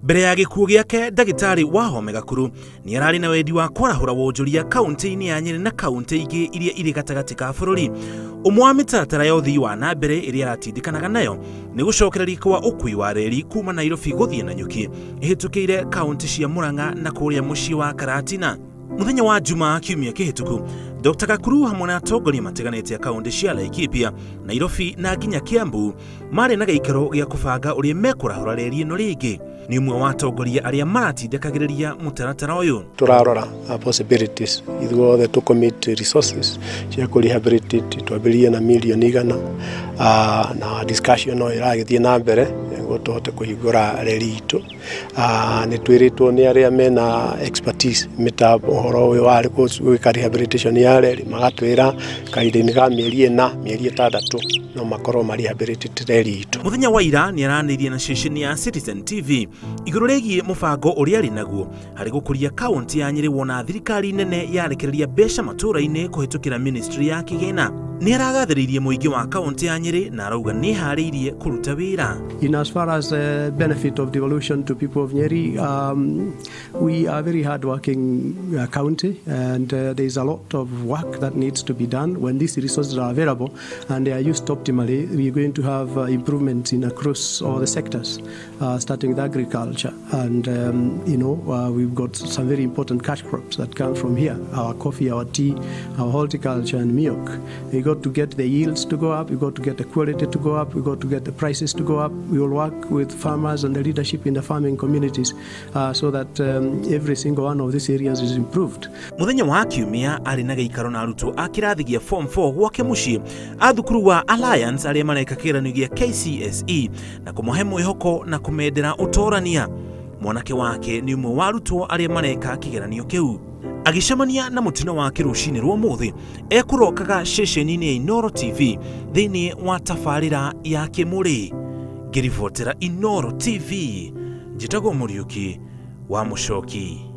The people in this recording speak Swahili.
Mbere ya gikuũ gĩake Ndagĩtarĩ Wahome Gakuru nĩ ararĩ na wendi wa kwarahũra wonjoria kaunti-inĩ ya Nyeri na kaunti ingĩ iria irĩ gatagatĩ ka bũrũri. Ũmwe wa mĩtaratara ya ũthii wa na mbere ĩrĩa aratindĩkanaga nayo nĩ gũcokereria kwa ũkui wa reri kuma Nairobi gũthiĩ Nanyuki ĩhĩtũkĩire kaunti cia Murang'a na kũrĩa mũciĩ wa Karatina. Muthenya wa Jumaa kiumia kĩhĩtũku, Dr. Gakuru hamwe na atongoria matiganĩte a kaunti cia Laikipia, Nairobi na nginya Kiambu marĩ na gĩikaro gĩa kũbanga ũrĩa mekũrahũra reri ĩno rĩngĩ. Nĩ ũmwe wa atongoria arĩa maratindĩkagĩrĩria mũtaratara ũyũ. Tũrarora possibilities ithuothe tũcommit resources cia kũrehabilitate twambĩrĩrie na milioni 100 na discussion no ĩragĩthiĩ na mbere nĩguo tũhote kũhingũra reri itũ. Nĩ twĩrĩtwo nĩ arĩa mena expertise mĩtambo ũhoro ũyũ wa gwĩka rehabilitation ya reri, magatwĩra kahinda-inĩ ka mĩeri 6 no makorwo marehabilitate reri itũ. Mũthenya wa ira nĩ aranĩirie na ceceni ya Citizen TV igũrũ rĩgiĩ mũbango ũrĩa arĩ naguo harĩ gũkũria kaunti ya Nyeri, wona thirikari nene yarekereria mbeca matũũra-inĩ kũhĩtũkĩra ministry ya kĩgĩna. Nĩ aragathĩrĩirie mũingĩ wa kaunti ya Nyeri na arauga nĩ harĩirie kũruta wĩra. In as far as benefit of devolution to people of Nyeri, we are very hard-working county, and there is a lot of work that needs to be done. When these resources are available and they are used optimally, we are going to have improvements in across all the sectors, starting with agriculture. And we've got some very important cash crops that come from here: our coffee, our tea, our horticulture, and milk. We got to get the yields to go up, we got to get the quality to go up, we got to get the prices to go up. We will work with farmers and the leadership in the farming communities so that every single one of these areas is improved. Muthenya wa Kiumia arĩ na gĩikaro na arutwo a kĩrathi gĩa form 4 gwake mũciĩ a thukuru wa Alliance arĩa mareka kĩgeranio gĩa KCSE na kũmahe mwĩhoko na kũmendera ũtorania. Mwanake wake nĩ ũmwe wa arutwo arĩa mareka kĩgeranio kĩu. Agicemania na mutino wa kĩrũcinĩ rwa mũthĩ ekũrokaga ceceni-inĩ ya Inooro TV thĩinĩ wa tabarĩra ya Kĩmũrĩ. Ngĩribotera Inooro TV, njĩtagwo Muriuki wa Muchoki.